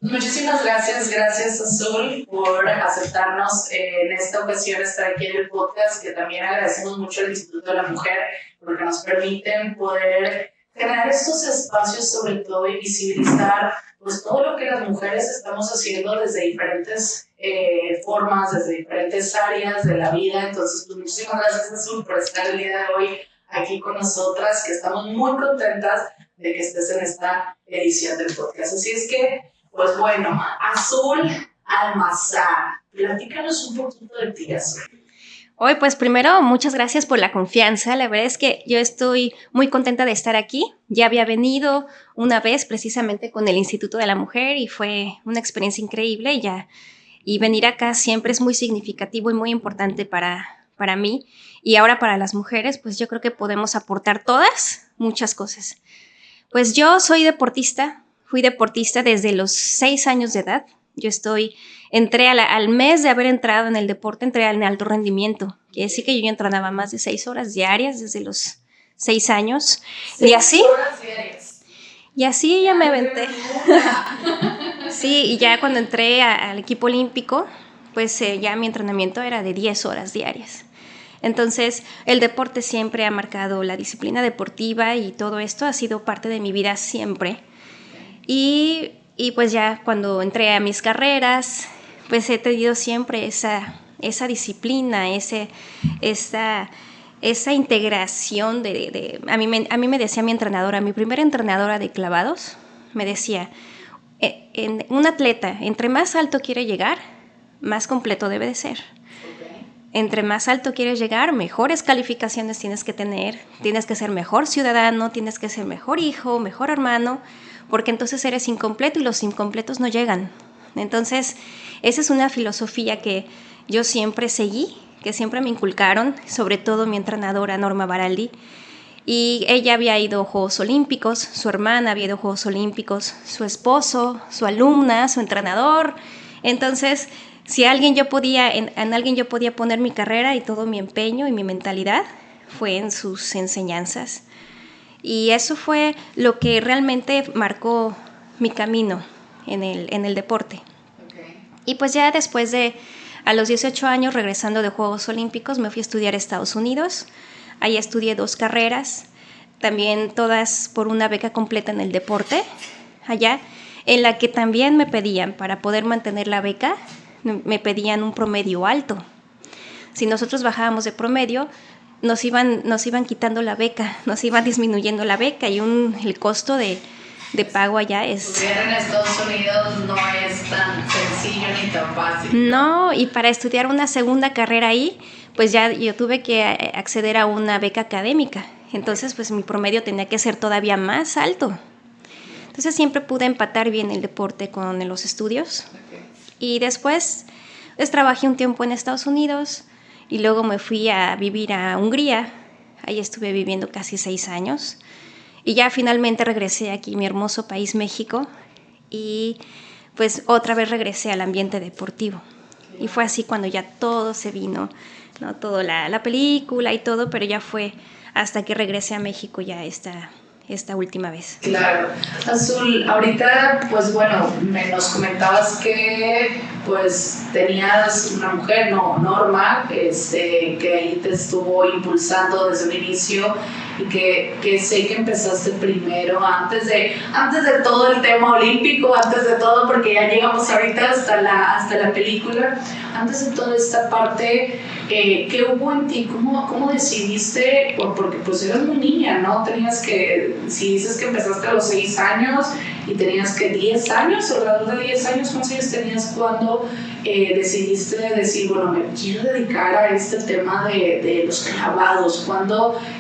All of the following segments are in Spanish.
Muchísimas gracias Azul por aceptarnos en esta ocasión estar aquí en el podcast, que también agradecemos mucho al Instituto de la Mujer porque nos permiten poder crear estos espacios sobre todo y visibilizar pues todo lo que las mujeres estamos haciendo desde diferentes formas, desde diferentes áreas de la vida. Entonces, pues, muchísimas gracias Azul por estar el día de hoy aquí con nosotras, que estamos muy contentas de que estés en esta edición del podcast. Así es que pues bueno, Azul Almazán, platícanos un poquito de ti, Azul. Hoy, pues primero, muchas gracias por la confianza. La verdad es que yo estoy muy contenta de estar aquí. Ya había venido una vez precisamente con el Instituto de la Mujer y fue una experiencia increíble y venir acá siempre es muy significativo y muy importante para mí. Y ahora para las mujeres, pues yo creo que podemos aportar todas muchas cosas. Pues yo soy deportista, fui deportista desde los 6 años de edad. Entré al mes de haber entrado en el deporte, entré en alto rendimiento. Quiere decir que yo ya entrenaba más de 6 horas diarias desde los 6 años. 6 horas diarias. Y así ya me aventé. Sí, y ya cuando entré al equipo olímpico, pues ya mi entrenamiento era de 10 horas diarias. Entonces, el deporte siempre ha marcado la disciplina deportiva y todo esto ha sido parte de mi vida siempre. Y pues ya cuando entré a mis carreras, pues he tenido siempre esa disciplina, esa integración a mí me decía mi entrenadora, mi primera entrenadora de clavados, me decía, un atleta, entre más alto quiere llegar, más completo debe de ser. Entre más alto quieres llegar, mejores calificaciones tienes que tener, tienes que ser mejor ciudadano, tienes que ser mejor hijo, mejor hermano, porque entonces eres incompleto y los incompletos no llegan. Entonces, esa es una filosofía que yo siempre seguí, que siempre me inculcaron, sobre todo mi entrenadora Norma Baraldi. Y ella había ido a Juegos Olímpicos, su hermana había ido a Juegos Olímpicos, su esposo, su alumna, su entrenador. Entonces, si alguien yo podía, en alguien yo podía poner mi carrera y todo mi empeño y mi mentalidad, fue en sus enseñanzas. Y eso fue lo que realmente marcó mi camino en el deporte. Okay. Y pues ya después a los 18 años, regresando de Juegos Olímpicos, me fui a estudiar a Estados Unidos. Ahí estudié 2 carreras, también todas por una beca completa en el deporte, allá, en la que también me pedían, para poder mantener la beca, me pedían un promedio alto. Si nosotros bajábamos de promedio, nos iban quitando la beca, nos iban disminuyendo la beca y el costo de pago allá es... Estudiar en Estados Unidos no es tan sencillo ni tan fácil. No, y para estudiar una segunda carrera ahí, pues ya yo tuve que acceder a una beca académica. Entonces, pues mi promedio tenía que ser todavía más alto. Entonces siempre pude empatar bien el deporte con los estudios. Okay. Y después, pues trabajé un tiempo en Estados Unidos y luego me fui a vivir a Hungría. Ahí estuve viviendo casi 6 años. Y ya finalmente regresé aquí, mi hermoso país, México. Y pues otra vez regresé al ambiente deportivo. Y fue así cuando ya todo se vino, ¿no? Todo la película y todo, pero ya fue hasta que regresé a México ya esta última vez. Claro. Azul, ahorita, pues bueno, nos comentabas que pues tenías una mujer, Norma, que ahí te estuvo impulsando desde un inicio y que sé que empezaste primero, antes de todo el tema olímpico, antes de todo, porque ya llegamos ahorita hasta la película, antes de toda esta parte, ¿qué hubo en ti? ¿Cómo decidiste? Porque pues eras muy niña, ¿no? Si dices que empezaste a los 6 años y tenías que 10 años, alrededor de 10 años, ¿cuántos años tenías cuando decidiste decir, bueno, me quiero dedicar a este tema de los clavados?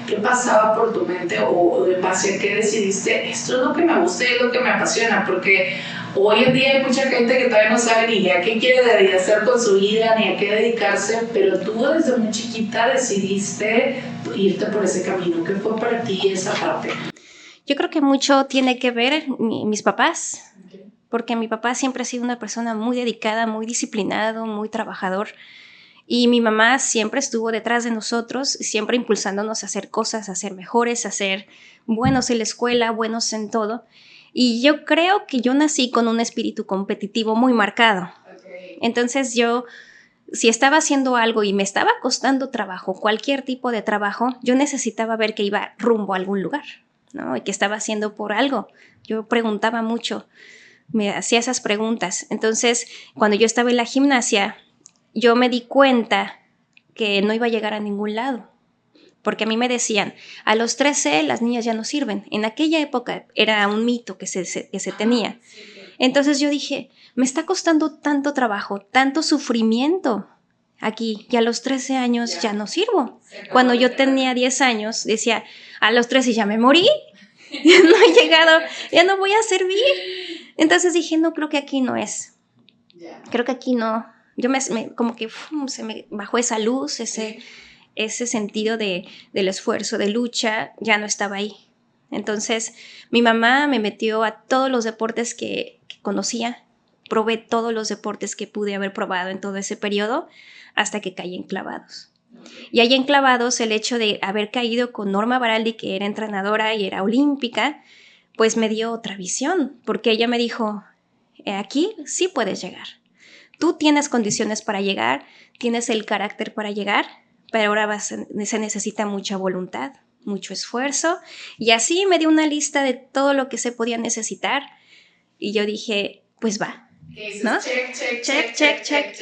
¿Qué pasaba por tu mente o en base a qué decidiste, esto es lo que me gusta y es lo que me apasiona? Porque hoy en día hay mucha gente que todavía no sabe ni a qué quiere hacer con su vida, ni a qué dedicarse, pero tú desde muy chiquita decidiste irte por ese camino. ¿Qué fue para ti esa parte? Yo creo que mucho tiene que ver mis papás, porque mi papá siempre ha sido una persona muy dedicada, muy disciplinado, muy trabajador. Y mi mamá siempre estuvo detrás de nosotros, siempre impulsándonos a hacer cosas, a ser mejores, a ser buenos en la escuela, buenos en todo. Y yo creo que yo nací con un espíritu competitivo muy marcado. Entonces yo, si estaba haciendo algo y me estaba costando trabajo, cualquier tipo de trabajo, yo necesitaba ver que iba rumbo a algún lugar, ¿no? Y que estaba haciendo por algo. Yo preguntaba mucho, me hacía esas preguntas. Entonces, cuando yo estaba en la gimnasia, yo me di cuenta que no iba a llegar a ningún lado. Porque a mí me decían, a los 13 las niñas ya no sirven. En aquella época era un mito que se tenía. Entonces yo dije, me está costando tanto trabajo, tanto sufrimiento aquí, y a los 13 años ya no sirvo. Cuando yo tenía 10 años, decía, a los 13 ya me morí, ya no he llegado, ya no voy a servir. Entonces dije, no, creo que aquí no es. Creo que aquí no. Yo como que se me bajó esa luz, ese sentido del esfuerzo, de lucha, ya no estaba ahí. Entonces, mi mamá me metió a todos los deportes que conocía, probé todos los deportes que pude haber probado en todo ese periodo, hasta que caí en clavados. Y ahí en clavados, el hecho de haber caído con Norma Baraldi, que era entrenadora y era olímpica, pues me dio otra visión, porque ella me dijo, aquí sí puedes llegar. Tú tienes condiciones para llegar, tienes el carácter para llegar, pero ahora se necesita mucha voluntad, mucho esfuerzo. Y así me dio una lista de todo lo que se podía necesitar. Y yo dije, pues va, ¿no? Check.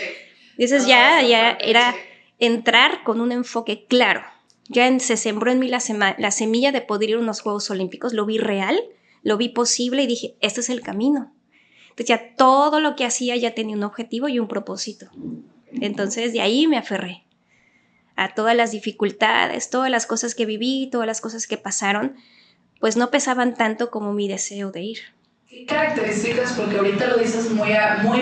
Dices, ya era entrar con un enfoque claro. Ya se sembró en mí la semilla de poder ir a unos Juegos Olímpicos. Lo vi real, lo vi posible y dije, este es el camino. Entonces ya todo lo que hacía ya tenía un objetivo y un propósito. Entonces de ahí me aferré a todas las dificultades, todas las cosas que viví, todas las cosas que pasaron, pues no pesaban tanto como mi deseo de ir. ¿Qué características, porque ahorita lo dices muy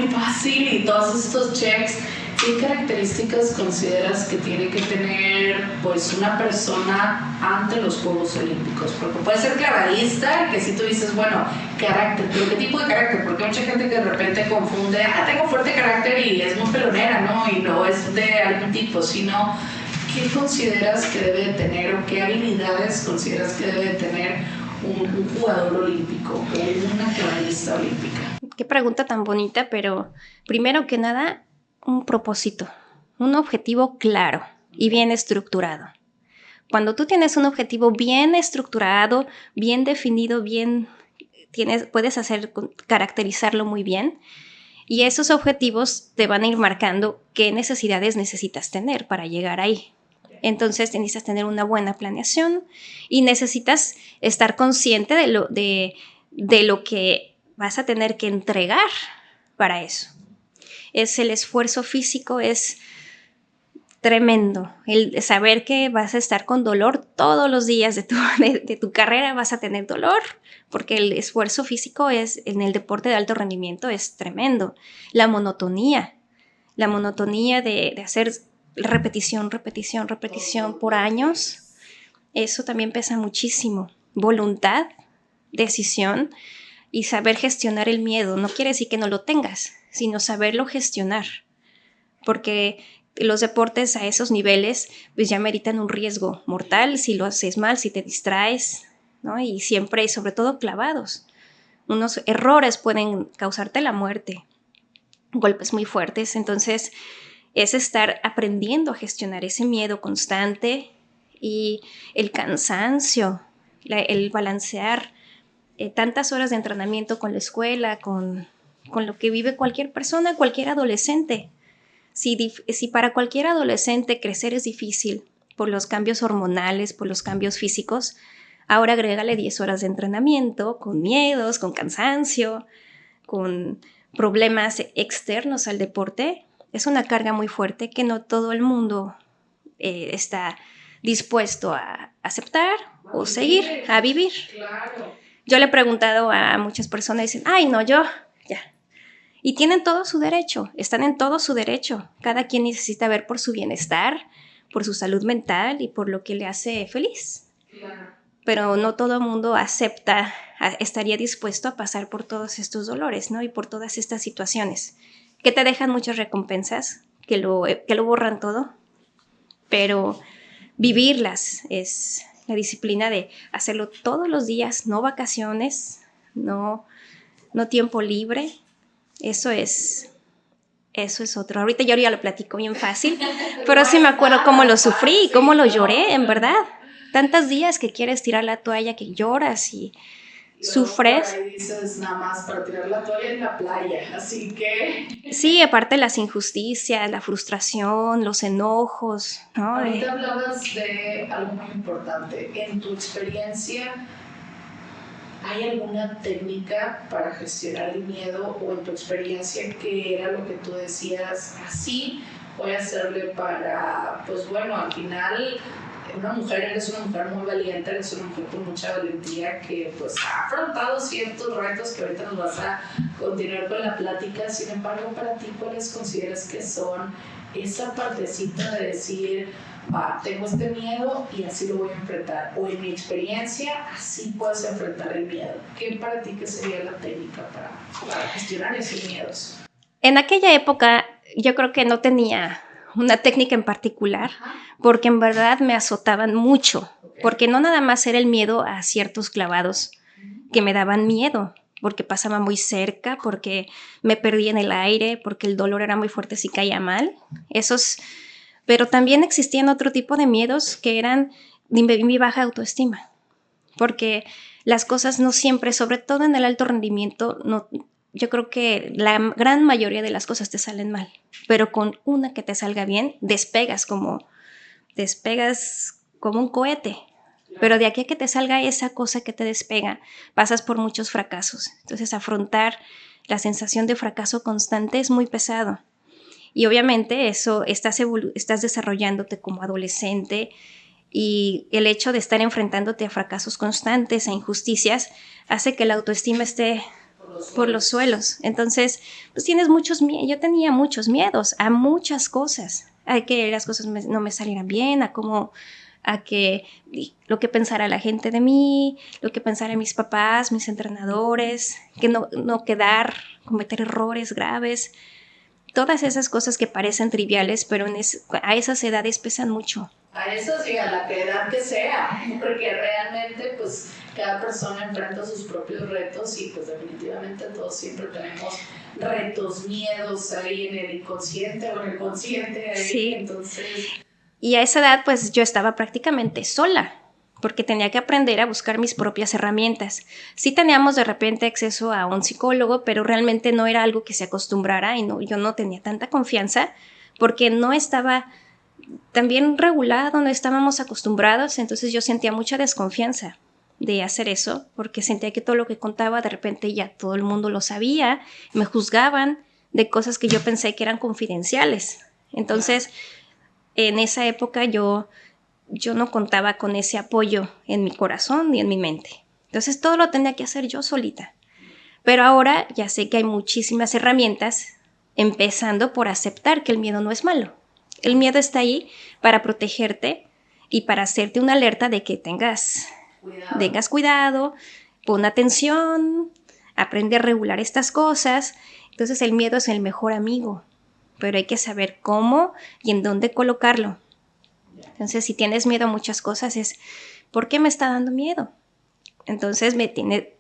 fácil y todos estos checks, qué características consideras que tiene que tener pues una persona ante los Juegos Olímpicos? Porque puede ser clavadista, que si tú dices, bueno, carácter, pero ¿qué tipo de carácter? Porque hay mucha gente que de repente confunde, tengo fuerte carácter y es muy pelonera, ¿no? Y no es de algún tipo, sino ¿qué consideras que debe de tener o qué habilidades consideras que debe de tener un jugador olímpico o una clavadista olímpica? Qué pregunta tan bonita, pero primero que nada, un propósito, un objetivo claro y bien estructurado. Cuando tú tienes un objetivo bien estructurado, bien definido, puedes caracterizarlo muy bien, y esos objetivos te van a ir marcando qué necesidades necesitas tener para llegar ahí. Entonces necesitas tener una buena planeación y necesitas estar consciente de lo que vas a tener que entregar para eso. El esfuerzo físico es tremendo. El saber que vas a estar con dolor todos los días de tu carrera, vas a tener dolor, porque el esfuerzo físico en el deporte de alto rendimiento es tremendo. La monotonía de hacer repetición por años, eso también pesa muchísimo. Voluntad, decisión y saber gestionar el miedo. No quiere decir que no lo tengas, sino saberlo gestionar, porque los deportes a esos niveles pues ya meritan un riesgo mortal si lo haces mal, si te distraes, ¿no? Y siempre, sobre todo clavados, unos errores pueden causarte la muerte, golpes muy fuertes. Entonces es estar aprendiendo a gestionar ese miedo constante y el cansancio, el balancear tantas horas de entrenamiento con la escuela, con lo que vive cualquier persona, cualquier adolescente. Si para cualquier adolescente crecer es difícil por los cambios hormonales, por los cambios físicos, ahora agrégale 10 horas de entrenamiento, con miedos, con cansancio, con problemas externos al deporte. Es una carga muy fuerte que no todo el mundo está dispuesto a aceptar o seguir, a vivir. Claro. Yo le he preguntado a muchas personas y dicen, ay, no, yo, ya. Y tienen todo su derecho, están en todo su derecho. Cada quien necesita ver por su bienestar, por su salud mental y por lo que le hace feliz. Claro. Pero no todo el mundo estaría dispuesto a pasar por todos estos dolores, ¿no? Y por todas estas situaciones, que te dejan muchas recompensas, que lo borran todo, pero vivirlas es la disciplina de hacerlo todos los días, no vacaciones, no tiempo libre. Eso es otro. Ahorita yo ya lo platico bien fácil, pero sí me acuerdo cómo lo sufrí, cómo lo lloré, en verdad. Tantos días que quieres tirar la toalla, que lloras y sufres. Por ahí dices nada más para tirar la toalla en la playa, así que... Sí, aparte las injusticias, la frustración, los enojos, ¿no? Ahorita hablabas de algo muy importante. En tu experiencia, ¿hay alguna técnica para gestionar el miedo o en tu experiencia qué era lo que tú decías? Así voy a hacerle para, pues bueno, al final eres una mujer muy valiente, eres una mujer con mucha valentía que pues ha afrontado ciertos retos que ahorita nos vas a continuar con la plática. Sin embargo, para ti, ¿cuáles consideras que son esa partecita de decir, tengo este miedo y así lo voy a enfrentar? O en mi experiencia, así puedes enfrentar el miedo. ¿Qué para ti qué sería la técnica para gestionar esos miedos? En aquella época yo creo que no tenía una técnica en particular, porque en verdad me azotaban mucho, porque no nada más era el miedo a ciertos clavados que me daban miedo, porque pasaba muy cerca, porque me perdía en el aire, porque el dolor era muy fuerte si caía mal. Pero también existían otro tipo de miedos que eran mi baja autoestima, porque las cosas no siempre, sobre todo en el alto rendimiento, yo creo que la gran mayoría de las cosas te salen mal, pero con una que te salga bien, despegas como un cohete. Pero de aquí a que te salga esa cosa que te despega, pasas por muchos fracasos. Entonces, afrontar la sensación de fracaso constante es muy pesado. Y obviamente eso estás desarrollándote como adolescente, y el hecho de estar enfrentándote a fracasos constantes, a injusticias, hace que la autoestima esté por los suelos. Entonces, pues tienes yo tenía muchos miedos a muchas cosas, a que las cosas no me salieran bien, a que lo que pensara la gente de mí, lo que pensara mis papás, mis entrenadores, que no cometer errores graves. Todas esas cosas que parecen triviales, pero a esas edades pesan mucho. A eso sí, a la edad que sea, porque realmente pues cada persona enfrenta sus propios retos y pues definitivamente todos siempre tenemos retos, miedos ahí en el inconsciente o en el consciente ahí, sí. Entonces... Y a esa edad pues yo estaba prácticamente sola, porque tenía que aprender a buscar mis propias herramientas. Sí teníamos de repente acceso a un psicólogo, pero realmente no era algo que se acostumbrara y yo no tenía tanta confianza porque no estaba tan bien regulado, no estábamos acostumbrados, entonces yo sentía mucha desconfianza de hacer eso, porque sentía que todo lo que contaba de repente ya todo el mundo lo sabía, me juzgaban de cosas que yo pensé que eran confidenciales. Entonces, en esa época yo no contaba con ese apoyo en mi corazón ni en mi mente. Entonces todo lo tenía que hacer yo solita. Pero ahora ya sé que hay muchísimas herramientas, empezando por aceptar que el miedo no es malo. El miedo está ahí para protegerte y para hacerte una alerta de que tengas cuidado, pon atención, aprende a regular estas cosas. Entonces el miedo es el mejor amigo, pero hay que saber cómo y en dónde colocarlo. Entonces, si tienes miedo a muchas cosas es, ¿por qué me está dando miedo? Entonces,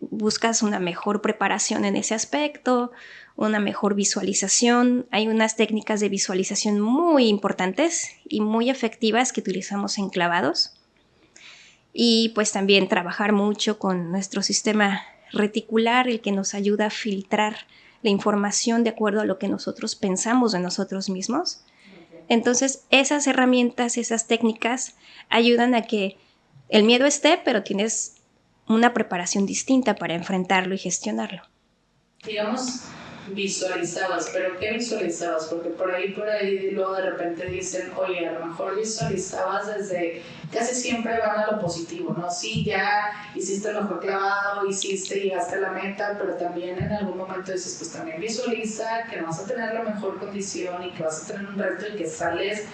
buscas una mejor preparación en ese aspecto, una mejor visualización. Hay unas técnicas de visualización muy importantes y muy efectivas que utilizamos en clavados. Y pues también trabajar mucho con nuestro sistema reticular, el que nos ayuda a filtrar la información de acuerdo a lo que nosotros pensamos de nosotros mismos. Entonces, esas herramientas, esas técnicas ayudan a que el miedo esté, pero tienes una preparación distinta para enfrentarlo y gestionarlo. Digamos, visualizabas, pero ¿qué visualizabas? Porque por ahí luego de repente dicen, oye, a lo mejor visualizabas desde, casi siempre van a lo positivo, ¿no? Sí, ya hiciste el mejor clavado, llegaste a la meta, pero también en algún momento dices, pues también visualiza que no vas a tener la mejor condición y que vas a tener un reto y que sales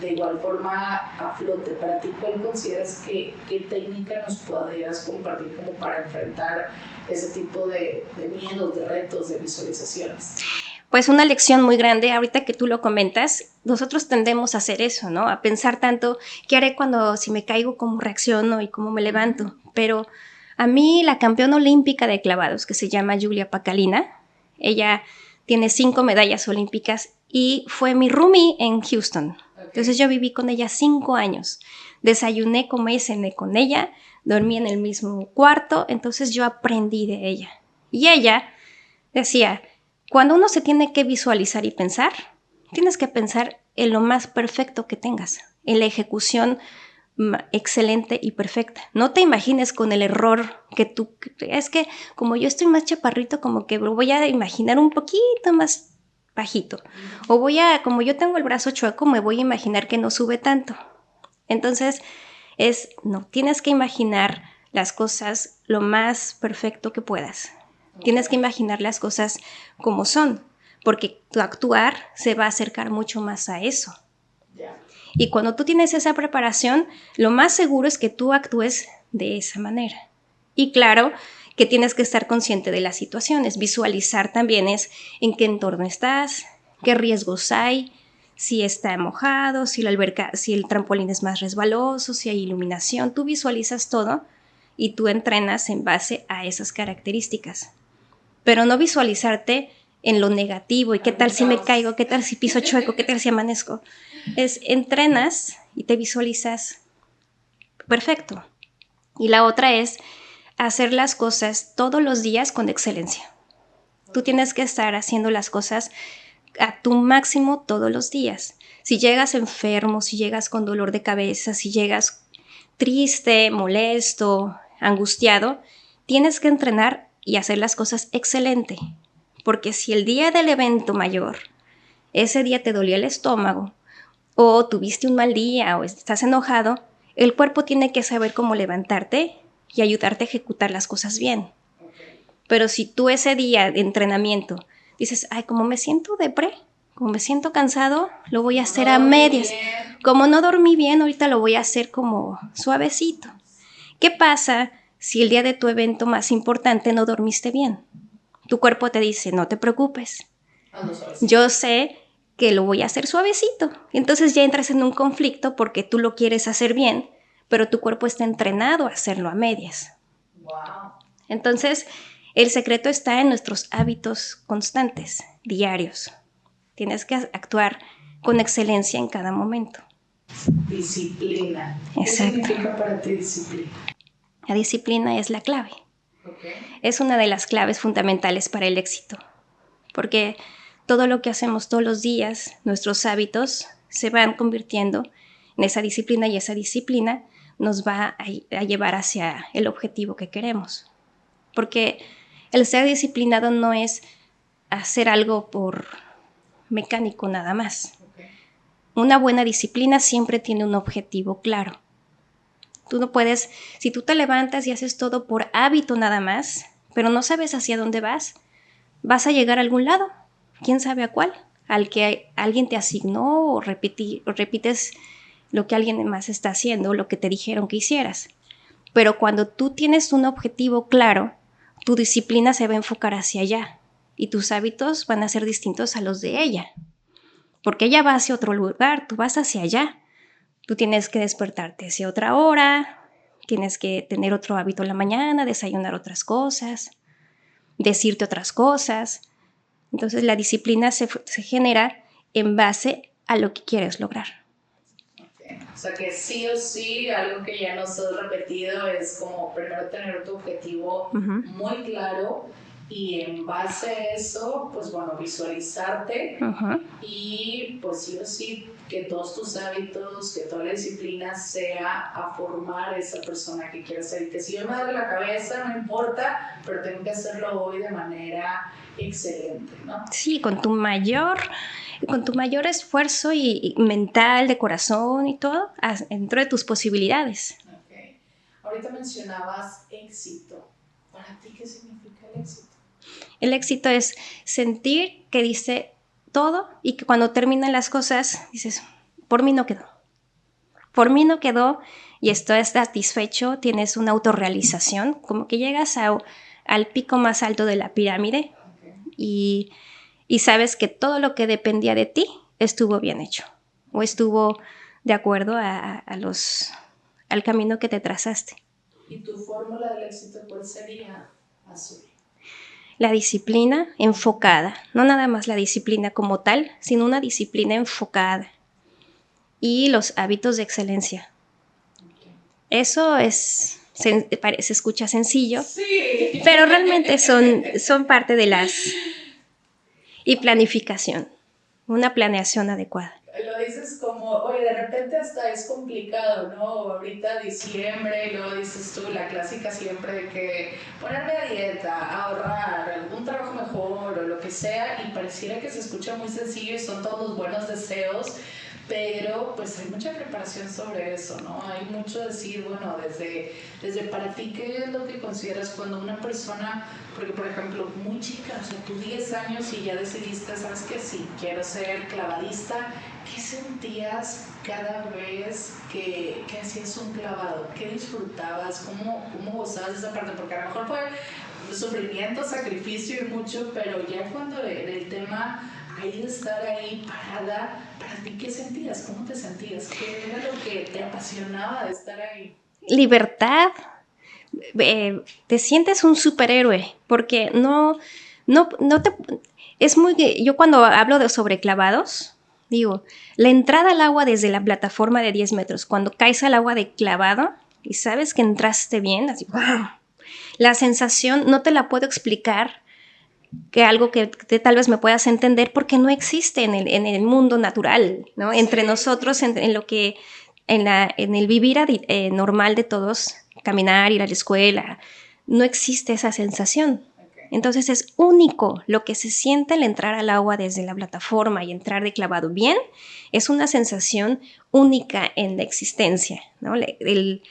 de igual forma a flote. Para ti, ¿cuál consideras qué técnica nos podrías compartir como para enfrentar ese tipo de miedos, de retos, de visualizaciones? Pues una lección muy grande, ahorita que tú lo comentas, nosotros tendemos a hacer eso, ¿no? A pensar tanto, ¿qué haré si me caigo, cómo reacciono y cómo me levanto? Pero A mí la campeona olímpica de clavados, que se llama Julia Pacalina, ella tiene 5 medallas olímpicas y fue mi roomie en Houston. Entonces yo viví con ella 5 años. Desayuné, comí y cené con ella, dormí en el mismo cuarto, entonces yo aprendí de ella. Y ella decía, cuando uno se tiene que visualizar y pensar, tienes que pensar en lo más perfecto que tengas, en la ejecución excelente y perfecta. No te imagines con el error que tú... Es que como yo estoy más chaparrito, como que voy a imaginar un poquito más bajito. O como yo tengo el brazo chueco, me voy a imaginar que no sube tanto. Entonces, no, tienes que imaginar las cosas lo más perfecto que puedas. Tienes que imaginar las cosas como son, porque tu actuar se va a acercar mucho más a eso. Y cuando tú tienes esa preparación, lo más seguro es que tú actúes de esa manera. Y claro que tienes que estar consciente de las situaciones. Visualizar también es en qué entorno estás, qué riesgos hay, si está mojado, si el trampolín es más resbaloso, si hay iluminación. Tú visualizas todo y tú entrenas en base a esas características. Pero no visualizarte en lo negativo y qué tal si me caigo, qué tal si piso chueco, qué tal si amanezco. Entrenas y te visualizas perfecto. Y la otra es hacer las cosas todos los días con excelencia. Tú tienes que estar haciendo las cosas a tu máximo todos los días. Si llegas enfermo, si llegas con dolor de cabeza, si llegas triste, molesto, angustiado, tienes que entrenar y hacer las cosas excelente. Porque si el día del evento mayor, ese día te dolió el estómago, o tuviste un mal día, o estás enojado, el cuerpo tiene que saber cómo levantarte y ayudarte a ejecutar las cosas bien. Pero si tú ese día de entrenamiento dices, ay, como me siento depre, como me siento cansado, lo voy a hacer a medias. Como no dormí bien, ahorita lo voy a hacer como suavecito. ¿Qué pasa si el día de tu evento más importante no dormiste bien? Tu cuerpo te dice, no te preocupes. Yo sé que lo voy a hacer suavecito. Entonces ya entras en un conflicto porque tú lo quieres hacer bien, pero tu cuerpo está entrenado a hacerlo a medias. Wow. Entonces, el secreto está en nuestros hábitos constantes, diarios. Tienes que actuar con excelencia en cada momento. Disciplina. Exacto. ¿Qué significa para ti disciplina? La disciplina es la clave. Okay. Es una de las claves fundamentales para el éxito, porque todo lo que hacemos todos los días, nuestros hábitos, se van convirtiendo en esa disciplina y esa disciplina nos va a llevar hacia el objetivo que queremos. Porque el ser disciplinado no es hacer algo por mecánico nada más. Okay. Una buena disciplina siempre tiene un objetivo claro. Tú no puedes, si tú te levantas y haces todo por hábito nada más, pero no sabes hacia dónde vas a llegar a algún lado. ¿Quién sabe a cuál? Al que alguien te asignó o repites lo que alguien más está haciendo, lo que te dijeron que hicieras. Pero cuando tú tienes un objetivo claro, tu disciplina se va a enfocar hacia allá y tus hábitos van a ser distintos a los de ella. Porque ella va hacia otro lugar, tú vas hacia allá. Tú tienes que despertarte hacia otra hora, tienes que tener otro hábito en la mañana, desayunar otras cosas, decirte otras cosas. Entonces la disciplina se genera en base a lo que quieres lograr. Okay. O sea que sí o sí, algo que ya nos has repetido es como primero tener tu objetivo muy claro y en base a eso, pues bueno, visualizarte y pues sí o sí que todos tus hábitos, que toda la disciplina sea a formar esa persona que quieres ser y que si yo me duele la cabeza, no importa, pero tengo que hacerlo hoy de manera excelente, ¿no? Sí, con tu mayor esfuerzo y mental, de corazón y todo, dentro de tus posibilidades. Okay. Ahorita mencionabas éxito. ¿Para ti qué significa el éxito? El éxito es sentir que dice todo y que cuando terminan las cosas dices, por mí no quedó. Por mí no quedó y estás satisfecho, tienes una autorrealización, como que llegas al pico más alto de la pirámide y sabes que todo lo que dependía de ti estuvo bien hecho o estuvo de acuerdo al camino que te trazaste. ¿Y tu fórmula del éxito cuál sería, Azul? La disciplina enfocada, no nada más la disciplina como tal, sino una disciplina enfocada. Y los hábitos de excelencia. Okay. Eso se escucha sencillo, sí, pero realmente son parte de las... Y planificación, una planeación adecuada. Lo dices como, oye, de repente hasta es complicado, ¿no? Ahorita diciembre, y luego dices tú la clásica siempre de que ponerme a dieta, ahorrar, algún trabajo mejor o lo que sea, y pareciera que se escucha muy sencillo y son todos los buenos deseos, pero pues hay mucha preparación sobre eso, ¿no? Hay mucho decir, bueno, desde para ti, ¿qué es lo que consideras cuando una persona, porque por ejemplo, muy chica, o sea, tú 10 años y ya decidiste, ¿sabes qué? Sí, quiero ser clavadista. ¿Qué sentías cada vez que hacías un clavado? ¿Qué disfrutabas? ¿Cómo gozabas esa parte? Porque a lo mejor fue sufrimiento, sacrificio y mucho, pero ya cuando en el tema ahí de estar ahí parada, ¿para ti qué sentías? ¿Cómo te sentías? ¿Qué era lo que te apasionaba de estar ahí? Libertad. Te sientes un superhéroe, porque no te... Es muy... Yo cuando hablo sobre clavados, digo, la entrada al agua desde la plataforma de 10 metros, cuando caes al agua de clavado y sabes que entraste bien, así, ¡wow! La sensación no te la puedo explicar, que algo que tal vez me puedas entender, porque no existe en el mundo natural, ¿no? Sí. Entre nosotros, en lo que, en el vivir normal de todos, caminar, ir a la escuela, no existe esa sensación. Entonces es único lo que se siente al entrar al agua desde la plataforma y entrar de clavado bien, es una sensación única en la existencia, ¿no? El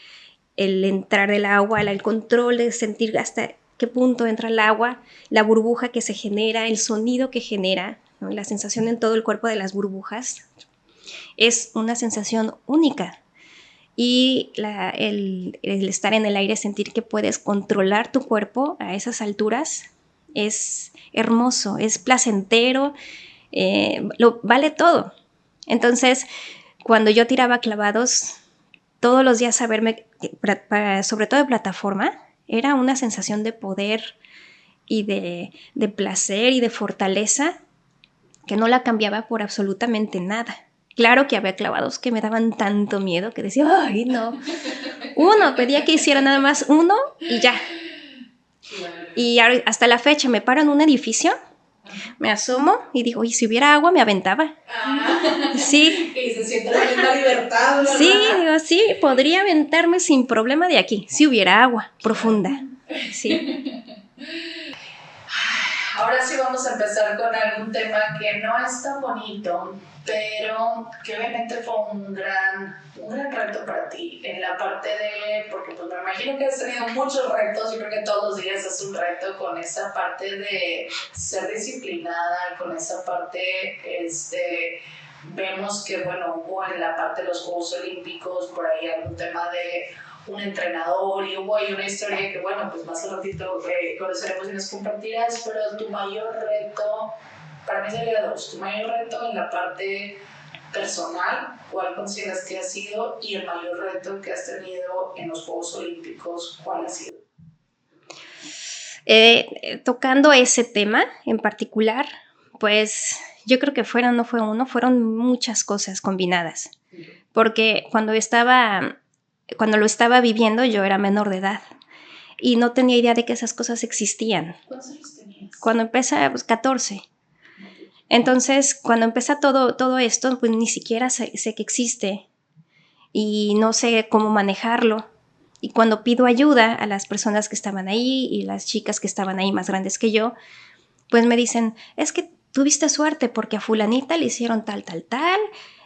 entrar del agua, el control de sentir hasta qué punto entra el agua, la burbuja que se genera, el sonido que genera, ¿no? La sensación en todo el cuerpo de las burbujas, es una sensación única. Y el estar en el aire, sentir que puedes controlar tu cuerpo a esas alturas, es hermoso, es placentero, vale todo. Entonces, cuando yo tiraba clavados, todos los días saberme, sobre todo de plataforma, era una sensación de poder y de placer y de fortaleza que no la cambiaba por absolutamente nada. Claro que había clavados que me daban tanto miedo que decía, ¡ay, no! Uno, pedía que hiciera nada más uno y ya. Y hasta la fecha me paro en un edificio, me asomo y digo, y si hubiera agua me aventaba. Sí. Y se siente la misma libertad, ¿verdad? Sí, digo, sí, podría aventarme sin problema de aquí, si hubiera agua profunda. Sí. Ahora sí vamos a empezar con algún tema que no es tan bonito, pero que obviamente fue un gran reto para ti en la parte de, porque pues me imagino que has tenido muchos retos, yo creo que todos los días es un reto con esa parte de ser disciplinada, con esa parte, vemos que bueno, hubo en la parte de los Juegos Olímpicos por ahí algún tema de un entrenador y hubo ahí una historia que bueno, pues más al ratito conoceremos y nos compartirás, pero tu mayor reto, para mí sería dos, tu mayor reto en la parte personal, ¿cuál consideras que ha sido? Y el mayor reto que has tenido en los Juegos Olímpicos, ¿cuál ha sido? Tocando ese tema en particular, pues yo creo que no fue uno, fueron muchas cosas combinadas, porque cuando lo estaba viviendo yo era menor de edad y no tenía idea de que esas cosas existían. ¿Cuántos años tenías? Cuando empecé, pues 14. Entonces, cuando empieza todo esto, pues ni siquiera sé que existe y no sé cómo manejarlo. Y cuando pido ayuda a las personas que estaban ahí y las chicas que estaban ahí más grandes que yo, pues me dicen, es que tuviste suerte porque a fulanita le hicieron tal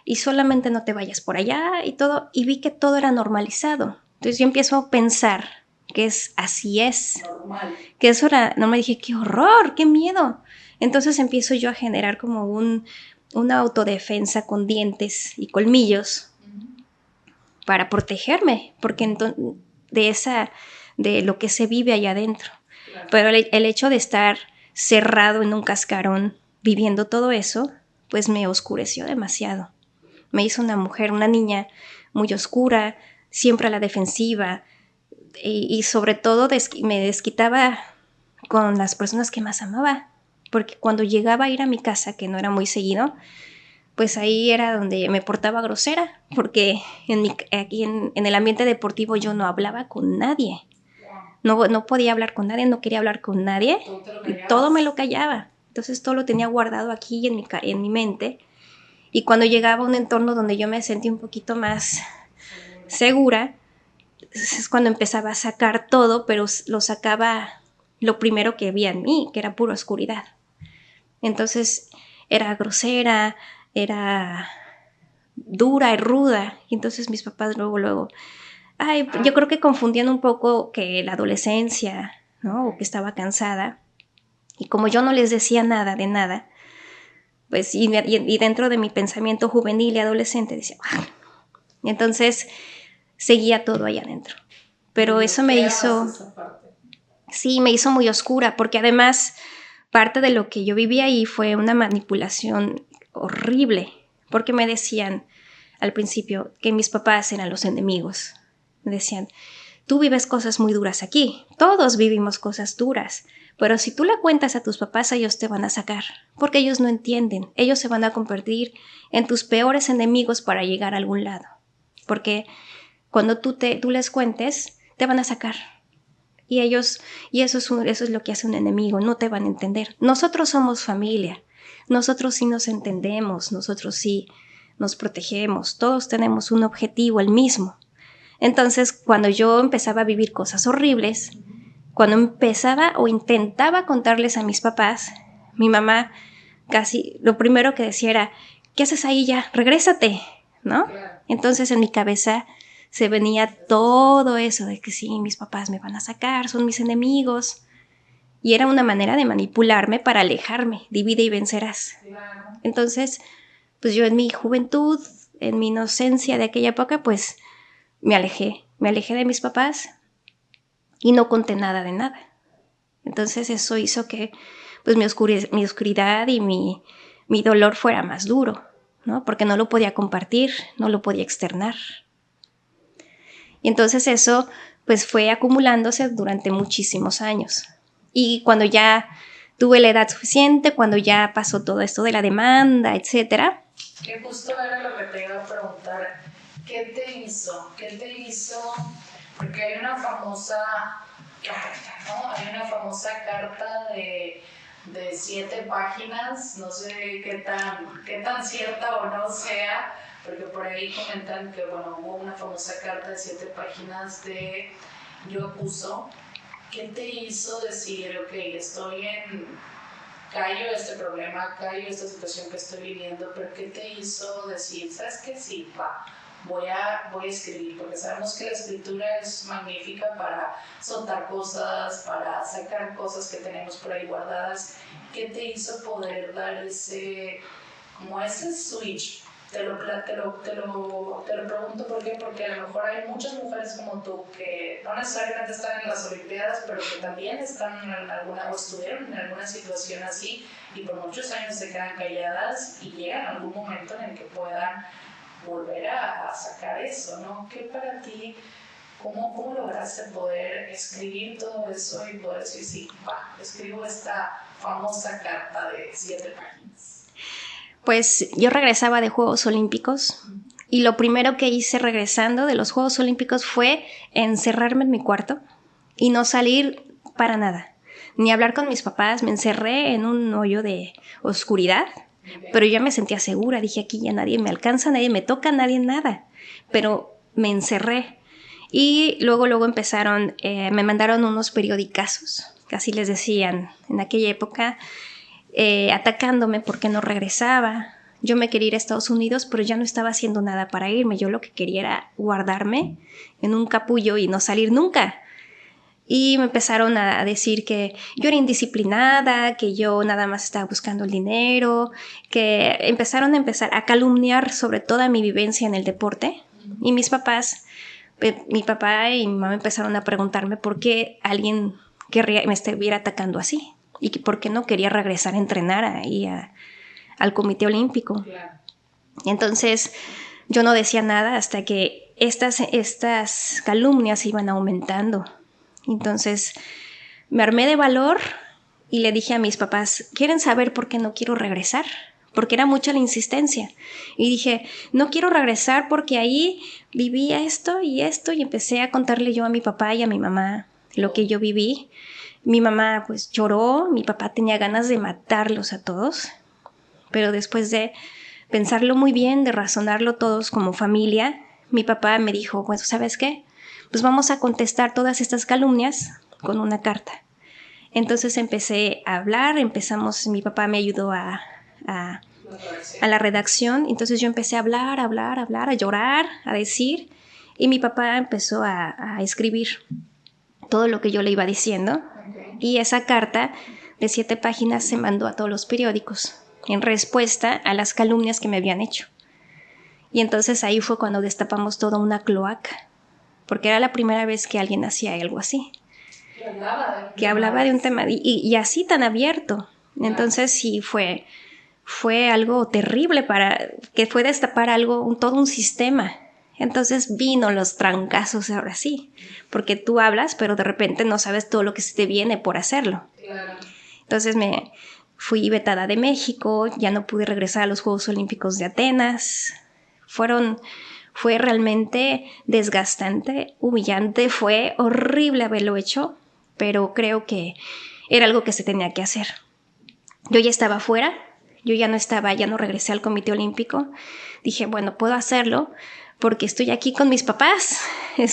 y solamente no te vayas por allá y todo. Y vi que todo era normalizado. Entonces yo empiezo a pensar que así es. Normal. Que eso era, no me dije, qué horror, qué miedo. Entonces empiezo yo a generar como una autodefensa con dientes y colmillos para protegerme, porque de lo que se vive allá adentro. Claro. Pero el hecho de estar cerrado en un cascarón viviendo todo eso, pues me oscureció demasiado. Me hizo una niña muy oscura, siempre a la defensiva, y sobre todo me desquitaba con las personas que más amaba, porque cuando llegaba a ir a mi casa, que no era muy seguido, pues ahí era donde me portaba grosera, porque aquí en el ambiente deportivo yo no hablaba con nadie. No podía hablar con nadie, no quería hablar con nadie, y todo me lo callaba. Entonces todo lo tenía guardado aquí en mi mente. Y cuando llegaba a un entorno donde yo me sentía un poquito más segura, es cuando empezaba a sacar todo, pero lo sacaba lo primero que había en mí, que era pura oscuridad. Entonces era grosera, era dura y ruda. Y entonces mis papás luego, yo creo que confundían un poco que la adolescencia, ¿no? O que estaba cansada. Y como yo no les decía nada de nada, pues y dentro de mi pensamiento juvenil y adolescente decía, y entonces seguía todo ahí adentro. Pero eso me hizo, sí, me hizo muy oscura, porque además parte de lo que yo vivía ahí fue una manipulación horrible, porque me decían al principio que mis papás eran los enemigos. Me decían, tú vives cosas muy duras aquí, todos vivimos cosas duras, pero si tú le cuentas a tus papás, ellos te van a sacar, porque ellos no entienden, ellos se van a convertir en tus peores enemigos para llegar a algún lado, porque cuando tú les cuentes, te van a sacar. Y eso es lo que hace un enemigo, no te van a entender. Nosotros somos familia, nosotros sí nos entendemos, nosotros sí nos protegemos, todos tenemos un objetivo, el mismo. Entonces, cuando yo empezaba a vivir cosas horribles, cuando empezaba o intentaba contarles a mis papás, mi mamá casi lo primero que decía era, ¿qué haces ahí ya? Regrésate, ¿no? Entonces en mi cabeza se venía todo eso de que sí, mis papás me van a sacar, son mis enemigos. Y era una manera de manipularme para alejarme, divide y vencerás. Entonces, pues yo en mi juventud, en mi inocencia de aquella época, pues me alejé de mis papás y no conté nada de nada. Entonces eso hizo que pues mi oscuridad y mi dolor fuera más duro, ¿no? Porque no lo podía compartir, no lo podía externar. Y entonces eso pues fue acumulándose durante muchísimos años. Y cuando ya tuve la edad suficiente, cuando ya pasó todo esto de la demanda, etcétera. Que justo era lo que te iba a preguntar. ¿Qué te hizo? Porque hay una famosa carta, ¿no? Hay una famosa carta de 7 páginas, no sé qué tan cierta o no sea, porque por ahí comentan que, bueno, hubo una famosa carta de 7 páginas de Yo Acuso. ¿Qué te hizo decir, ok, callo este problema, callo esta situación que estoy viviendo, pero qué te hizo decir, sabes qué, sí, voy a escribir, porque sabemos que la escritura es magnífica para soltar cosas, para sacar cosas que tenemos por ahí guardadas? ¿Qué te hizo poder dar ese switch? Te lo pregunto porque a lo mejor hay muchas mujeres como tú que no necesariamente están en las Olimpiadas, pero que también están o estuvieron en alguna situación así y por muchos años se quedan calladas y llegan a algún momento en el que puedan volver a sacar eso, ¿no? ¿Qué para ti, cómo lograste poder escribir todo eso y poder decir, sí, escribo esta famosa carta de 7 páginas? Pues yo regresaba de Juegos Olímpicos y lo primero que hice regresando de los Juegos Olímpicos fue encerrarme en mi cuarto y no salir para nada, ni hablar con mis papás. Me encerré en un hoyo de oscuridad, pero ya me sentía segura. Dije, aquí ya nadie me alcanza, nadie me toca, nadie nada. Pero me encerré y luego empezaron, me mandaron unos periodicazos, que así les decían en aquella época, atacándome porque no regresaba. Yo me quería ir a Estados Unidos, pero ya no estaba haciendo nada para irme. Yo lo que quería era guardarme en un capullo y no salir nunca. Y me empezaron a decir que yo era indisciplinada, que yo nada más estaba buscando el dinero, que empezaron a calumniar sobre toda mi vivencia en el deporte. Y mi papá y mi mamá empezaron a preguntarme por qué alguien me estuviera atacando así. Y por qué no quería regresar a entrenar ahí al Comité Olímpico. Claro. Entonces yo no decía nada hasta que estas calumnias iban aumentando. Entonces me armé de valor y le dije a mis papás, ¿quieren saber por qué no quiero regresar? Porque era mucha la insistencia. Y dije, no quiero regresar porque ahí viví esto, y empecé a contarle yo a mi papá y a mi mamá lo que yo viví. Mi mamá pues lloró, mi papá tenía ganas de matarlos a todos, pero después de pensarlo muy bien, de razonarlo todos como familia, mi papá me dijo, bueno, ¿sabes qué? Pues vamos a contestar todas estas calumnias con una carta. Entonces empecé a hablar, mi papá me ayudó a la redacción, entonces yo empecé a hablar, a llorar, a decir, y mi papá empezó a escribir todo lo que yo le iba diciendo, y esa carta de 7 páginas se mandó a todos los periódicos en respuesta a las calumnias que me habían hecho. Y entonces ahí fue cuando destapamos toda una cloaca, porque era la primera vez que alguien hacía algo así. Que hablaba de un tema y así tan abierto. Entonces sí fue algo terrible, que fue destapar todo un sistema. Entonces vino los trancazos ahora sí, porque tú hablas, pero de repente no sabes todo lo que se te viene por hacerlo. Claro. Entonces me fui vetada de México, ya no pude regresar a los Juegos Olímpicos de Atenas. Fue realmente desgastante, humillante, fue horrible haberlo hecho, pero creo que era algo que se tenía que hacer. Yo ya estaba fuera, ya no regresé al Comité Olímpico. Dije, bueno, puedo hacerlo porque estoy aquí con mis papás.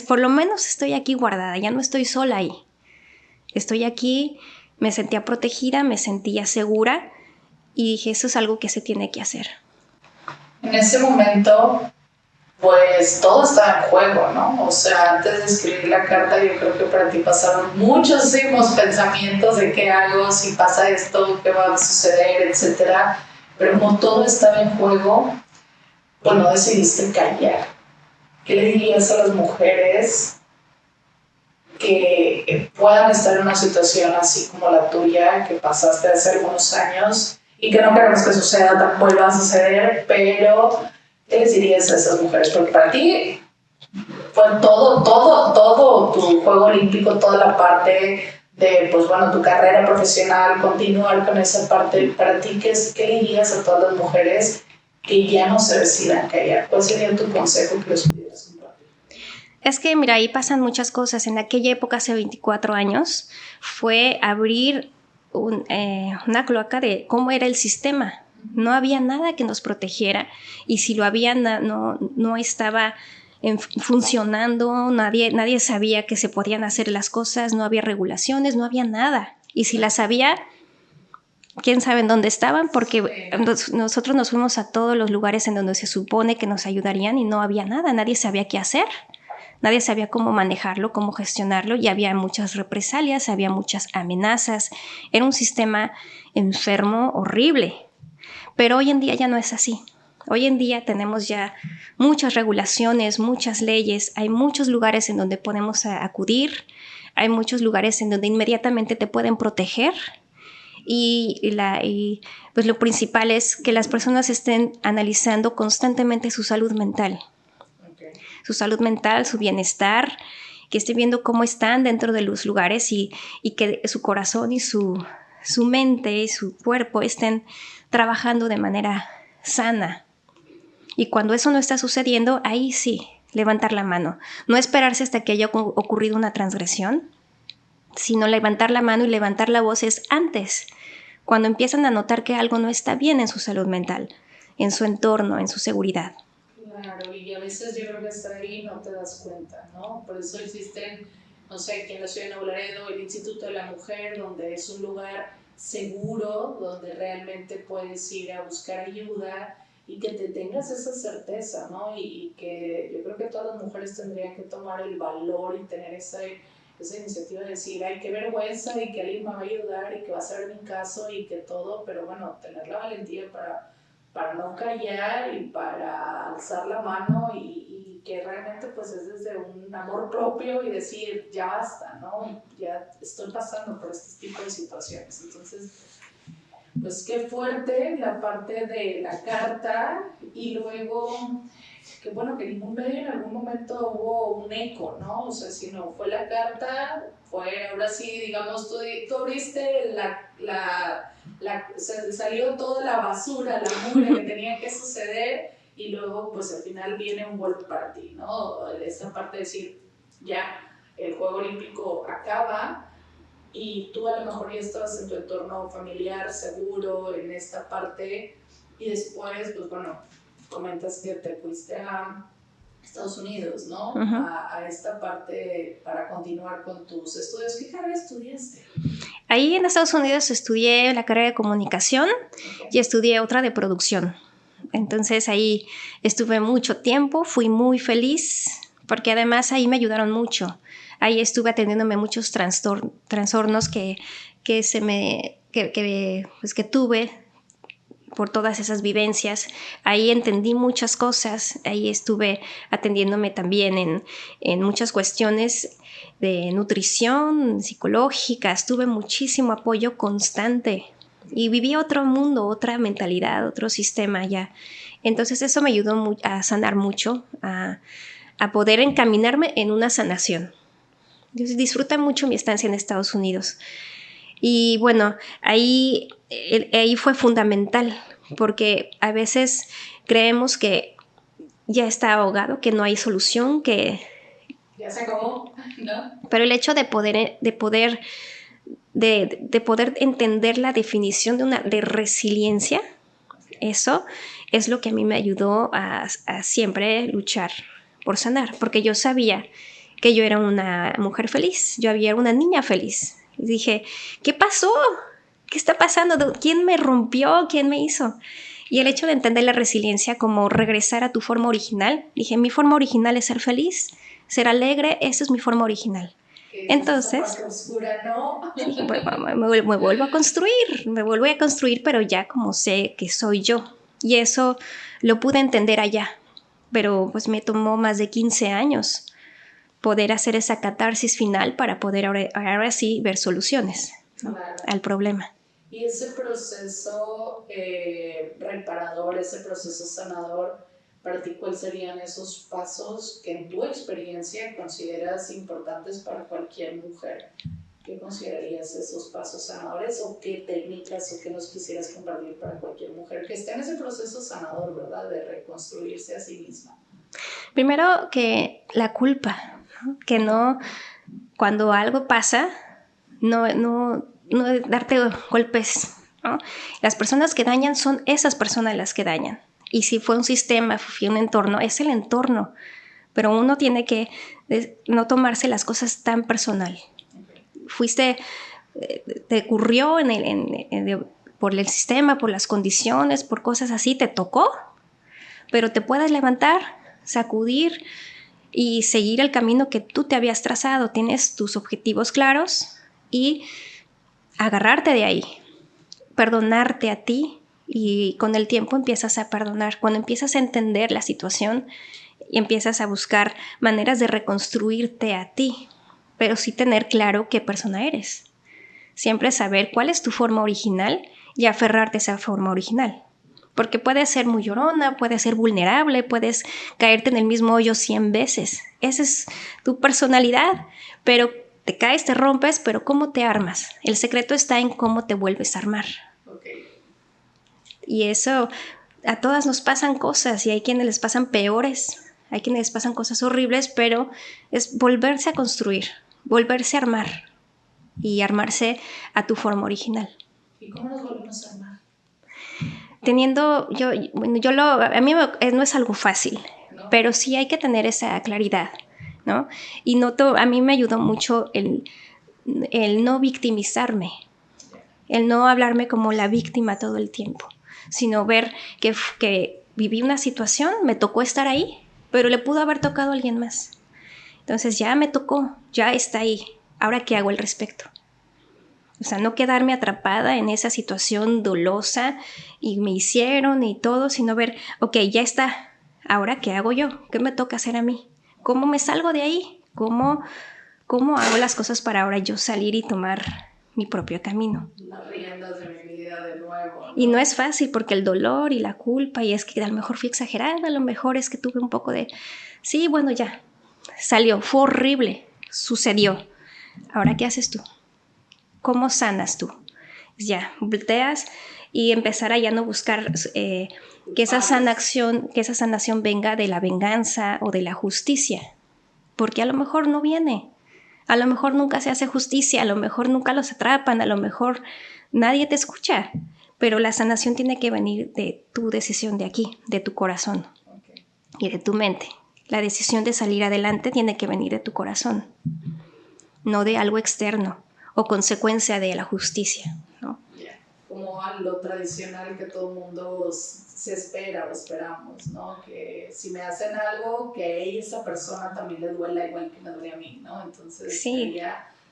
Por lo menos estoy aquí guardada, ya no estoy sola ahí. Estoy aquí, me sentía protegida, me sentía segura y dije, eso es algo que se tiene que hacer. En ese momento, pues todo estaba en juego, ¿no? O sea, antes de escribir la carta, yo creo que para ti pasaron muchísimos pensamientos de qué hago, si pasa esto, qué va a suceder, etcétera. Pero como todo estaba en juego, pues no decidiste callar. ¿Qué le dirías a las mujeres que puedan estar en una situación así como la tuya, que pasaste hace algunos años y que no queremos que suceda, vuelva a suceder, pero ¿qué les dirías a esas mujeres? Porque para ti fue todo tu juego olímpico, toda la parte de, pues bueno, tu carrera profesional, continuar con esa parte. Para ti, ¿qué le dirías a todas las mujeres que ya no se decidan callar? ¿Cuál sería tu consejo que les pudieras compartir? Es que, mira, ahí pasan muchas cosas. En aquella época, hace 24 años, fue abrir una cloaca de cómo era el sistema. No había nada que nos protegiera y si lo había, no estaba funcionando, nadie sabía que se podían hacer las cosas, no había regulaciones, no había nada. Y si las había, quién sabe en dónde estaban, porque nosotros nos fuimos a todos los lugares en donde se supone que nos ayudarían y no había nada, nadie sabía qué hacer. Nadie sabía cómo manejarlo, cómo gestionarlo, y había muchas represalias, había muchas amenazas. Era un sistema enfermo, horrible. Pero hoy en día ya no es así. Hoy en día tenemos ya muchas regulaciones, muchas leyes, hay muchos lugares en donde podemos acudir, hay muchos lugares en donde inmediatamente te pueden proteger. Y pues lo principal es que las personas estén analizando constantemente su salud mental. Su salud mental, su bienestar, que esté viendo cómo están dentro de los lugares y que su corazón y su mente y su cuerpo estén trabajando de manera sana. Y cuando eso no está sucediendo, ahí sí, levantar la mano. No esperarse hasta que haya ocurrido una transgresión, sino levantar la mano y levantar la voz es antes, cuando empiezan a notar que algo no está bien en su salud mental, en su entorno, en su seguridad. Claro, y a veces yo creo que hasta ahí no te das cuenta, ¿no? Por eso existen, no sé, aquí en la ciudad de Nuevo Laredo, el Instituto de la Mujer, donde es un lugar seguro, donde realmente puedes ir a buscar ayuda y que te tengas esa certeza, ¿no? Y que yo creo que todas las mujeres tendrían que tomar el valor y tener esa iniciativa de decir, ay, qué vergüenza y que alguien me va a ayudar y que va a ser mi caso y que todo, pero bueno, tener la valentía para no callar y para alzar la mano y que realmente pues es desde un amor propio y decir ya basta, ¿no? Ya estoy pasando por este tipo de situaciones. Entonces, pues qué fuerte la parte de la carta y luego que bueno, que ningún medio en algún momento hubo un eco, ¿no? O sea, si no fue la carta, fue ahora sí, digamos, tú abriste se salió toda la basura, la mugre que tenía que suceder y luego pues al final viene un golpe para ti, ¿no? Esta parte de decir, ya, el Juego Olímpico acaba y tú a lo mejor ya estabas en tu entorno familiar seguro en esta parte y después, pues bueno, comentas que te fuiste a Estados Unidos, ¿no? A esta parte para continuar con tus estudios. ¿Qué carrera estudiaste? Ahí en Estados Unidos estudié la carrera de comunicación y estudié otra de producción. Entonces ahí estuve mucho tiempo, fui muy feliz, porque además ahí me ayudaron mucho. Ahí estuve atendiéndome muchos trastornos que tuve por todas esas vivencias. Ahí entendí muchas cosas, ahí estuve atendiéndome también en muchas cuestiones de nutrición psicológicas, tuve muchísimo apoyo constante y viví otro mundo, otra mentalidad, otro sistema ya. Entonces eso me ayudó a sanar mucho, a poder encaminarme en una sanación. Entonces disfruté mucho mi estancia en Estados Unidos. Y bueno, ahí fue fundamental, porque a veces creemos que ya está ahogado, que no hay solución, que ya se acabó, ¿no? Pero el hecho de poder entender la definición de resiliencia, eso es lo que a mí me ayudó a siempre luchar por sanar, porque yo sabía que yo era una mujer feliz, yo había una niña feliz. Y dije, ¿qué pasó? ¿Qué está pasando? ¿Quién me rompió? ¿Quién me hizo? Y el hecho de entender la resiliencia como regresar a tu forma original, dije, mi forma original es ser feliz, ser alegre, esa es mi forma original. Entonces, oscura, ¿no? Sí, me vuelvo a construir, pero ya como sé que soy yo. Y eso lo pude entender allá, pero pues me tomó más de 15 años poder hacer esa catarsis final para poder ahora sí ver soluciones, ¿no? Claro. Al problema. Y ese proceso reparador, ese proceso sanador, para ti, ¿cuáles serían esos pasos que en tu experiencia consideras importantes para cualquier mujer? ¿Qué considerarías esos pasos sanadores o qué técnicas o qué nos quisieras compartir para cualquier mujer que esté en ese proceso sanador, ¿verdad? De reconstruirse a sí misma. Primero que la culpa, ¿no? Que no, cuando algo pasa, no darte golpes, ¿no? Las personas que dañan son esas personas las que dañan. Y si fue un sistema, fue un entorno, es el entorno. Pero uno tiene que no tomarse las cosas tan personal. Te ocurrió por el sistema, por las condiciones, por cosas así, te tocó, pero te puedes levantar, sacudir y seguir el camino que tú te habías trazado. Tienes tus objetivos claros y agarrarte de ahí, perdonarte a ti y con el tiempo empiezas a perdonar. Cuando empiezas a entender la situación y empiezas a buscar maneras de reconstruirte a ti, pero sí tener claro qué persona eres. Siempre saber cuál es tu forma original y aferrarte a esa forma original. Porque puedes ser muy llorona, puedes ser vulnerable, puedes caerte en el mismo hoyo 100 veces. Esa es tu personalidad, pero te caes, te rompes, pero ¿cómo te armas? El secreto está en cómo te vuelves a armar. Okay. Y eso, a todas nos pasan cosas y hay quienes les pasan peores, hay quienes les pasan cosas horribles, pero es volverse a construir, volverse a armar y armarse a tu forma original. ¿Y cómo nos volvemos a armar? A mí no es algo fácil, ¿no? Pero sí hay que tener esa claridad, ¿no? Y a mí me ayudó mucho el no victimizarme, el no hablarme como la víctima todo el tiempo, sino ver que viví una situación, me tocó estar ahí, pero le pudo haber tocado a alguien más. Entonces ya me tocó, ya está ahí. ¿Ahora qué hago al respecto? O sea, no quedarme atrapada en esa situación dolosa y me hicieron y todo, sino ver, ok, ya está, ¿ahora qué hago yo? ¿Qué me toca hacer a mí? ¿Cómo me salgo de ahí? ¿Cómo hago las cosas para ahora yo salir y tomar mi propio camino? Las riendas de mi vida de nuevo. hago, ¿no? Y no es fácil porque el dolor y la culpa, y es que a lo mejor fui exagerada, a lo mejor es que tuve un poco de... Sí, bueno, ya, salió, fue horrible, sucedió. Ahora, ¿qué haces tú? ¿Cómo sanas tú? Ya, volteas y empezar a ya no buscar que esa sanación venga de la venganza o de la justicia, porque a lo mejor no viene, a lo mejor nunca se hace justicia, a lo mejor nunca los atrapan, a lo mejor nadie te escucha, pero la sanación tiene que venir de tu decisión de aquí, de tu corazón y de tu mente. La decisión de salir adelante tiene que venir de tu corazón, no de algo externo o consecuencia de la justicia, ¿no? Como a lo tradicional que todo el mundo se espera o esperamos, ¿no? Que si me hacen algo, que a esa persona también le duela igual que me duele a mí, ¿no? Entonces Sí.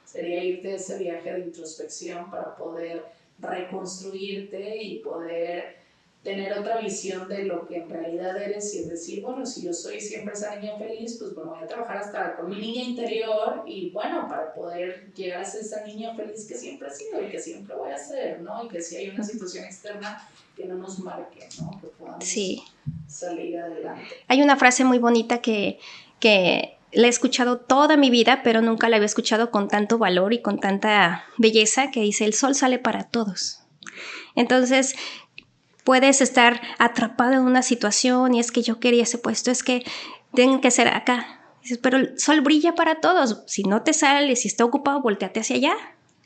sería irte a ese viaje de introspección para poder reconstruirte y poder tener otra visión de lo que en realidad eres y es decir, bueno, si yo soy siempre esa niña feliz, pues bueno, voy a trabajar hasta con mi niña interior y bueno, para poder llegar a ser esa niña feliz que siempre he sido y que siempre voy a ser, ¿no? Y que si hay una situación externa que no nos marque, ¿no? Que podamos salir adelante. Hay una frase muy bonita que la he escuchado toda mi vida, pero nunca la había escuchado con tanto valor y con tanta belleza, que dice, el sol sale para todos. Entonces, puedes estar atrapado en una situación y es que yo quería ese puesto, es que tienen que ser acá. Dices, pero el sol brilla para todos. Si no te sale, si está ocupado, volteate hacia allá.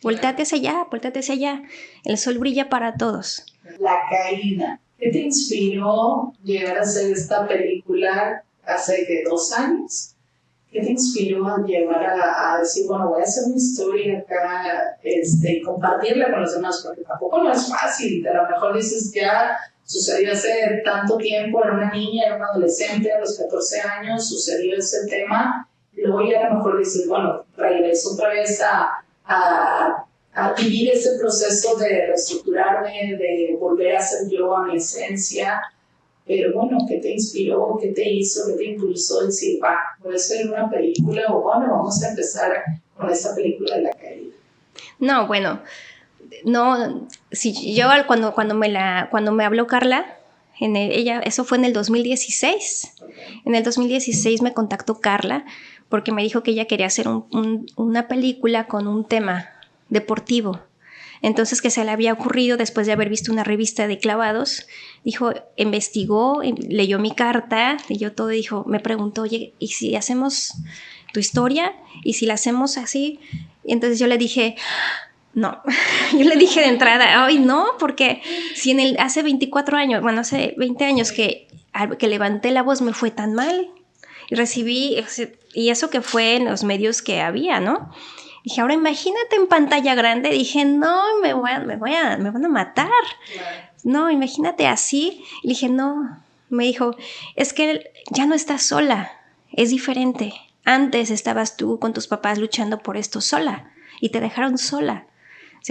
Volteate hacia allá, volteate hacia allá. El sol brilla para todos. La caída. ¿Qué te inspiró llegar a hacer esta película hace 2 años? ¿Qué te inspiró a llevar a decir, bueno, voy a hacer una historia acá y compartirla con los demás? Porque tampoco no es fácil. A lo mejor dices, ya sucedió hace tanto tiempo, era una niña, era una adolescente, a los 14 años sucedió ese tema. Y luego ya a lo mejor dices, bueno, regreso otra vez a vivir ese proceso de reestructurarme, de volver a ser yo a mi esencia. Pero bueno, ¿qué te inspiró? ¿Qué te hizo? ¿Qué te impulsó? Decir, va, voy a hacer una película o bueno, vamos a empezar con esta película de la caída. No, bueno, no, si yo cuando me habló Carla, eso fue en el 2016. Okay. En el 2016 me contactó Carla porque me dijo que ella quería hacer una película con un tema deportivo. Entonces, que se le había ocurrido después de haber visto una revista de clavados, dijo, investigó, leyó mi carta, leyó todo y dijo, me preguntó, oye, ¿y si hacemos tu historia? ¿Y si la hacemos así? Y entonces yo le dije, no, yo le dije de entrada, ay, no, porque si hace 24 años, bueno, hace 20 años que levanté la voz me fue tan mal y recibí, y eso que fue en los medios que había, ¿no? Dije, ahora imagínate en pantalla grande. Dije, no, me van a matar. Claro. No, imagínate así. Y dije, no. Me dijo, es que ya no estás sola. Es diferente. Antes estabas tú con tus papás luchando por esto sola y te dejaron sola.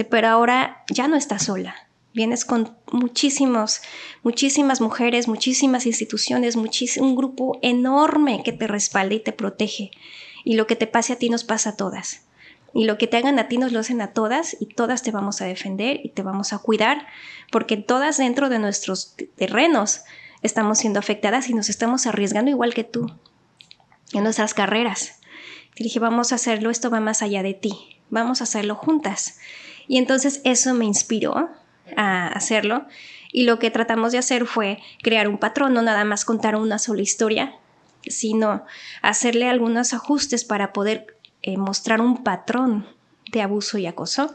Pero ahora ya no estás sola. Vienes con muchísimas mujeres, muchísimas instituciones, un grupo enorme que te respalda y te protege. Y lo que te pase a ti nos pasa a todas. Y lo que te hagan a ti nos lo hacen a todas y todas te vamos a defender y te vamos a cuidar porque todas dentro de nuestros terrenos estamos siendo afectadas y nos estamos arriesgando igual que tú en nuestras carreras. Te dije, vamos a hacerlo, esto va más allá de ti, vamos a hacerlo juntas. Y entonces eso me inspiró a hacerlo y lo que tratamos de hacer fue crear un patrón, no nada más contar una sola historia, sino hacerle algunos ajustes para poder mostrar un patrón de abuso y acoso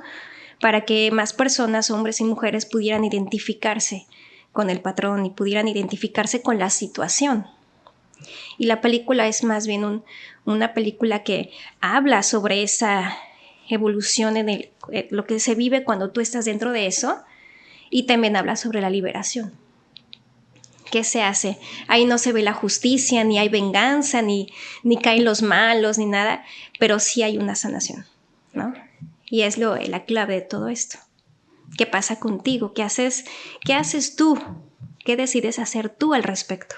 para que más personas, hombres y mujeres, pudieran identificarse con el patrón y pudieran identificarse con la situación. Y la película es más bien una película que habla sobre esa evolución en lo que se vive cuando tú estás dentro de eso y también habla sobre la liberación. ¿Qué se hace? Ahí no se ve la justicia, ni hay venganza, ni caen los malos, ni nada, pero sí hay una sanación, ¿no? Y es la clave de todo esto. ¿Qué pasa contigo? ¿Qué haces tú? ¿Qué decides hacer tú al respecto?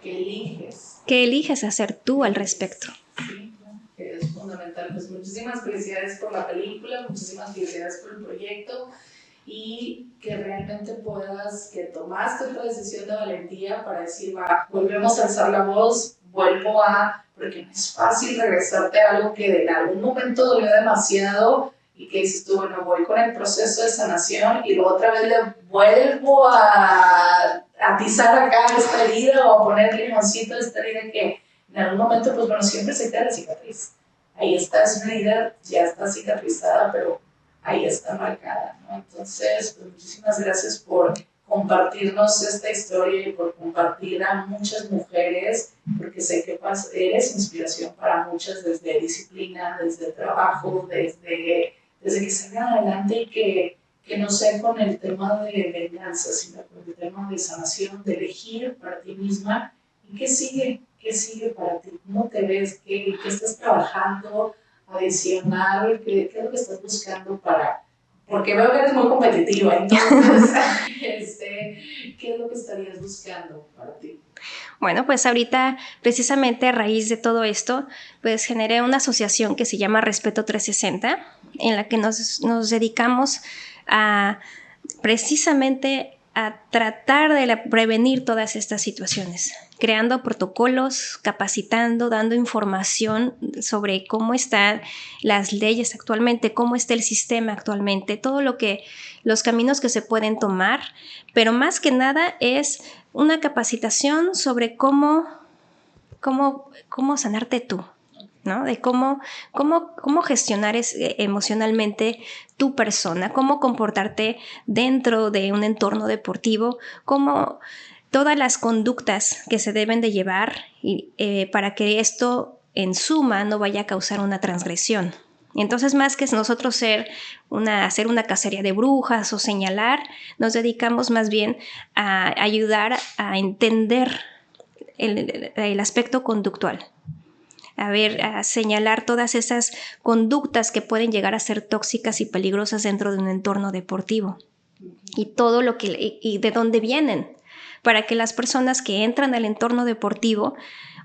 ¿Qué eliges? ¿Qué eliges hacer tú al respecto? Sí, que es fundamental. Pues muchísimas felicidades por la película, muchísimas felicidades por el proyecto. y que realmente puedas, que tomaste otra decisión de valentía para decir, va, volvemos a alzar la voz, vuelvo a, porque no es fácil regresarte a algo que en algún momento dolió demasiado y que dices tú, bueno, voy con el proceso de sanación y luego otra vez le vuelvo a atizar acá esta herida o a poner limoncito a esta herida que en algún momento, pues bueno, siempre se queda la cicatriz. Ahí está, es una herida, ya está cicatrizada, pero ahí está marcada, ¿no? Entonces, pues muchísimas gracias por compartirnos esta historia y por compartir a muchas mujeres, porque sé que eres inspiración para muchas desde disciplina, desde trabajo, desde que salgan adelante y que no sea con el tema de venganza, sino con el tema de sanación, de elegir para ti misma. ¿Y qué sigue? ¿Qué sigue para ti? ¿Cómo te ves? ¿Qué estás trabajando adicional? ¿Qué es lo que estás buscando para...? Porque veo que eres muy competitiva, entonces, ¿qué es lo que estarías buscando para ti? Bueno, pues ahorita, precisamente a raíz de todo esto, pues generé una asociación que se llama Respeto 360, en la que nos dedicamos a precisamente a tratar de prevenir todas estas situaciones, creando protocolos, capacitando, dando información sobre cómo están las leyes actualmente, cómo está el sistema actualmente, los caminos que se pueden tomar, pero más que nada es una capacitación sobre cómo sanarte tú, ¿no? De cómo gestionar emocionalmente tu persona, cómo comportarte dentro de un entorno deportivo, cómo todas las conductas que se deben de llevar para que esto en suma no vaya a causar una transgresión. Entonces, más que nosotros hacer una cacería de brujas o señalar, nos dedicamos más bien a ayudar a entender el aspecto conductual. A señalar todas esas conductas que pueden llegar a ser tóxicas y peligrosas dentro de un entorno deportivo. Y todo y de dónde vienen, para que las personas que entran al entorno deportivo,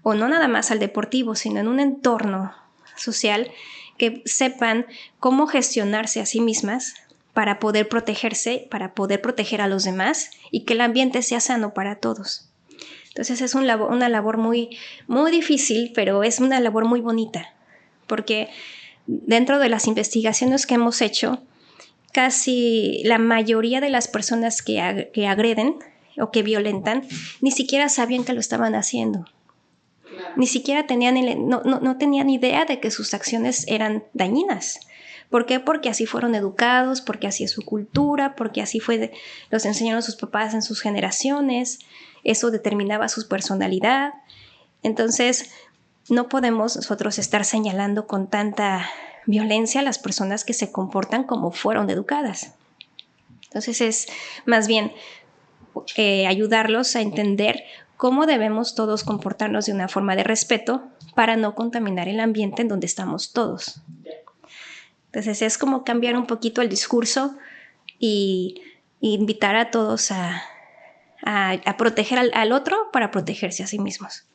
o no nada más al deportivo, sino en un entorno social, que sepan cómo gestionarse a sí mismas para poder protegerse, para poder proteger a los demás y que el ambiente sea sano para todos. Entonces es una labor muy, muy difícil, pero es una labor muy bonita, porque dentro de las investigaciones que hemos hecho, casi la mayoría de las personas que agreden o que violentan ni siquiera sabían que lo estaban haciendo. Ni siquiera no tenían idea de que sus acciones eran dañinas. ¿Por qué? Porque así fueron educados, porque así es su cultura, porque así los enseñaron sus papás en sus generaciones, eso determinaba su personalidad. Entonces, no podemos nosotros estar señalando con tanta violencia a las personas que se comportan como fueron educadas. Entonces, es más bien ayudarlos a entender cómo debemos todos comportarnos de una forma de respeto para no contaminar el ambiente en donde estamos todos. Entonces es como cambiar un poquito el discurso y invitar a todos a proteger al otro para protegerse a sí mismos.